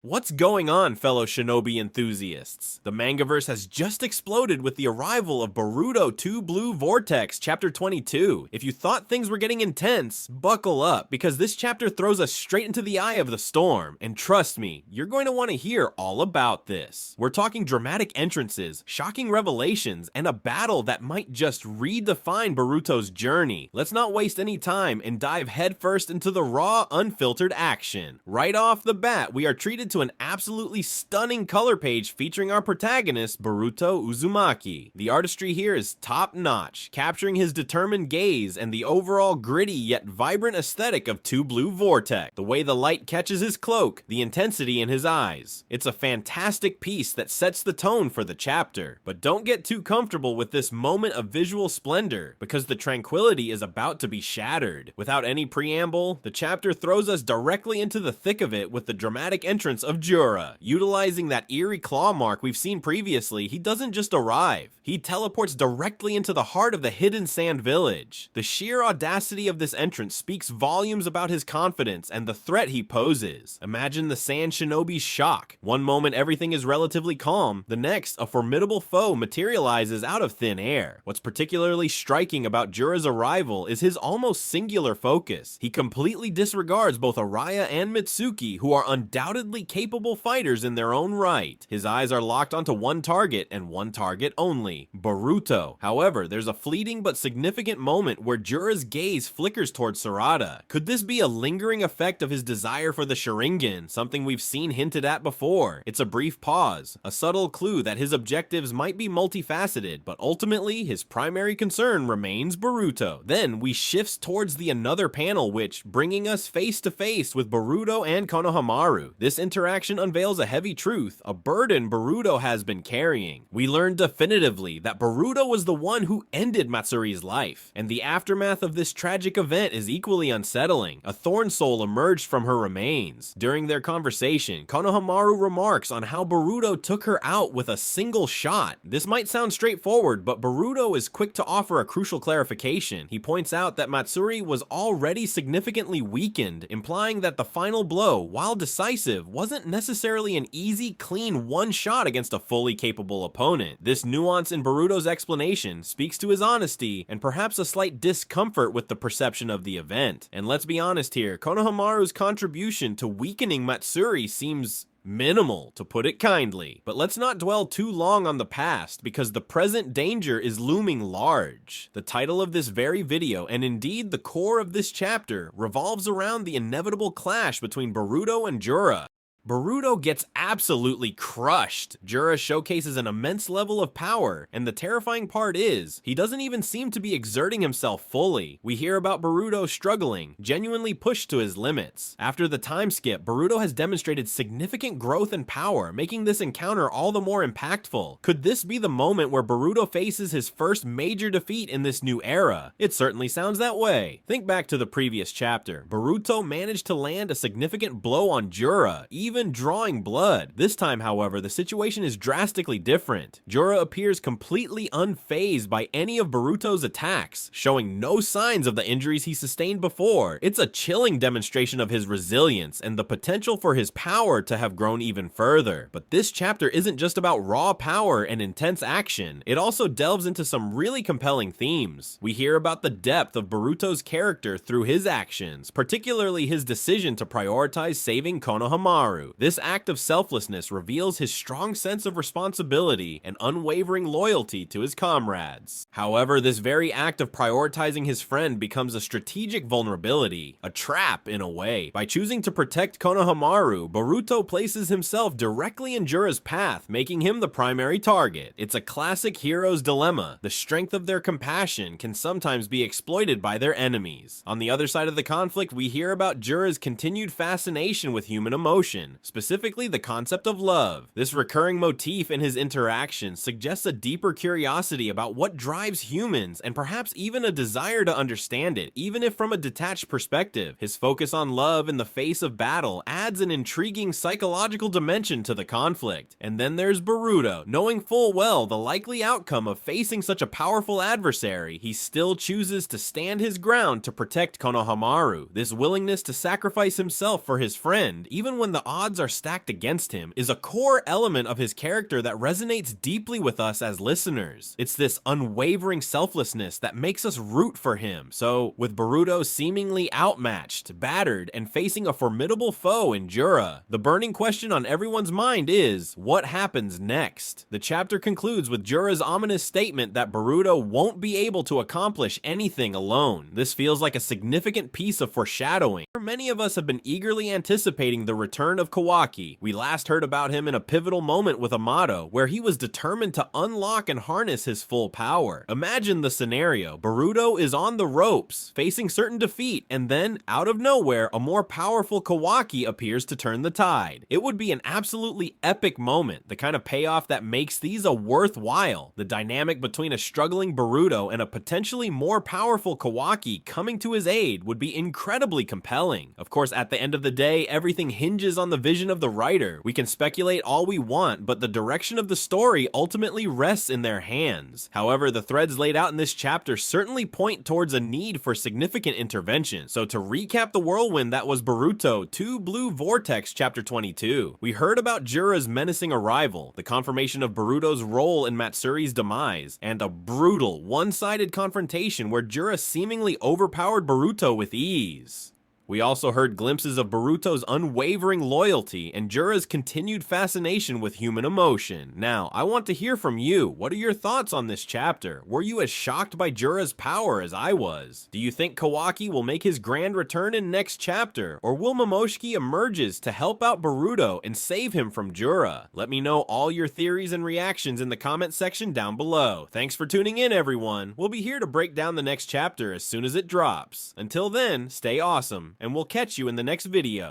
What's going on, fellow shinobi enthusiasts? The mangaverse has just exploded with the arrival of Boruto 2 Blue Vortex Chapter 22. If you thought things were getting intense, buckle up, because this chapter throws us straight into the eye of the storm, and trust me, you're going to want to hear all about this. We're talking dramatic entrances, shocking revelations, and a battle that might just redefine Boruto's journey. Let's not waste any time and dive headfirst into the raw, unfiltered action. Right off the bat, we are treated to an absolutely stunning color page featuring our protagonist, Boruto Uzumaki. The artistry here is top-notch, capturing his determined gaze and the overall gritty yet vibrant aesthetic of 2 Blue Vortex. The way the light catches his cloak, the intensity in his eyes. It's a fantastic piece that sets the tone for the chapter. But don't get too comfortable with this moment of visual splendor, because the tranquility is about to be shattered. Without any preamble, the chapter throws us directly into the thick of it with the dramatic entrance of Jura. Utilizing that eerie claw mark we've seen previously, he doesn't just arrive. He teleports directly into the heart of the hidden sand village. The sheer audacity of this entrance speaks volumes about his confidence and the threat he poses. Imagine the sand shinobi's shock. One moment everything is relatively calm, the next a formidable foe materializes out of thin air. What's particularly striking about Jura's arrival is his almost singular focus. He completely disregards both Araya and Mitsuki, who are undoubtedly capable fighters in their own right. His eyes are locked onto one target and one target only, Boruto. However, there's a fleeting but significant moment where Jura's gaze flickers towards Sarada. Could this be a lingering effect of his desire for the Sharingan, something we've seen hinted at before? It's a brief pause, a subtle clue that his objectives might be multifaceted, but ultimately his primary concern remains Boruto. Then we shifts towards the another panel, which bringing us face to face with Boruto and Konohamaru. This interaction unveils a heavy truth, a burden Boruto has been carrying. We learn definitively that Boruto was the one who ended Matsuri's life, and the aftermath of this tragic event is equally unsettling. A thorn soul emerged from her remains. During their conversation, Konohamaru remarks on how Boruto took her out with a single shot. This might sound straightforward, but Boruto is quick to offer a crucial clarification. He points out that Matsuri was already significantly weakened, implying that the final blow, while decisive, wasn't necessarily an easy, clean one shot against a fully capable opponent. This nuance in Boruto's explanation speaks to his honesty and perhaps a slight discomfort with the perception of the event. And let's be honest here, Konohamaru's contribution to weakening Matsuri seems minimal, to put it kindly. But let's not dwell too long on the past, because the present danger is looming large. The title of this very video, and indeed the core of this chapter, revolves around the inevitable clash between Boruto and Jura. Boruto gets absolutely crushed. Jura showcases an immense level of power, and the terrifying part is, he doesn't even seem to be exerting himself fully. We hear about Boruto struggling, genuinely pushed to his limits. After the time skip, Boruto has demonstrated significant growth and power, making this encounter all the more impactful. Could this be the moment where Boruto faces his first major defeat in this new era? It certainly sounds that way. Think back to the previous chapter. Boruto managed to land a significant blow on Jura, even drawing blood. This time, however, the situation is drastically different. Jura appears completely unfazed by any of Boruto's attacks, showing no signs of the injuries he sustained before. It's a chilling demonstration of his resilience and the potential for his power to have grown even further. But this chapter isn't just about raw power and intense action. It also delves into some really compelling themes. We hear about the depth of Boruto's character through his actions, particularly his decision to prioritize saving Konohamaru. This act of selflessness reveals his strong sense of responsibility and unwavering loyalty to his comrades. However, this very act of prioritizing his friend becomes a strategic vulnerability, a trap in a way. By choosing to protect Konohamaru, Boruto places himself directly in Jura's path, making him the primary target. It's a classic hero's dilemma. The strength of their compassion can sometimes be exploited by their enemies. On the other side of the conflict, we hear about Jura's continued fascination with human emotion, specifically the concept of love. This recurring motif in his interactions suggests a deeper curiosity about what drives humans, and perhaps even a desire to understand it, even if from a detached perspective. His focus on love in the face of battle adds an intriguing psychological dimension to the conflict. And then there's Boruto. Knowing full well the likely outcome of facing such a powerful adversary, he still chooses to stand his ground to protect Konohamaru. This willingness to sacrifice himself for his friend, even when the odds are stacked against him is a core element of his character that resonates deeply with us as listeners. It's this unwavering selflessness that makes us root for him. So, with Boruto seemingly outmatched, battered, and facing a formidable foe in Jura, the burning question on everyone's mind is, what happens next? The chapter concludes with Jura's ominous statement that Boruto won't be able to accomplish anything alone. This feels like a significant piece of foreshadowing. Many of us have been eagerly anticipating the return of Kawaki. We last heard about him in a pivotal moment with Amato, where he was determined to unlock and harness his full power. Imagine the scenario. Boruto is on the ropes, facing certain defeat, and then, out of nowhere, a more powerful Kawaki appears to turn the tide. It would be an absolutely epic moment, the kind of payoff that makes these a worthwhile. The dynamic between a struggling Boruto and a potentially more powerful Kawaki coming to his aid would be incredibly compelling. Of course, at the end of the day, everything hinges on the vision of the writer. We can speculate all we want, but the direction of the story ultimately rests in their hands. However, the threads laid out in this chapter certainly point towards a need for significant intervention. So to recap the whirlwind that was Boruto 2 Blue Vortex Chapter 22, we heard about Jura's menacing arrival, the confirmation of Boruto's role in Matsuri's demise, and a brutal, one-sided confrontation where Jura seemingly overpowered Boruto with ease. We also heard glimpses of Boruto's unwavering loyalty and Jura's continued fascination with human emotion. Now, I want to hear from you. What are your thoughts on this chapter? Were you as shocked by Jura's power as I was? Do you think Kawaki will make his grand return in next chapter? Or will Momoshiki emerges to help out Boruto and save him from Jura? Let me know all your theories and reactions in the comment section down below. Thanks for tuning in, everyone. We'll be here to break down the next chapter as soon as it drops. Until then, stay awesome, and we'll catch you in the next video.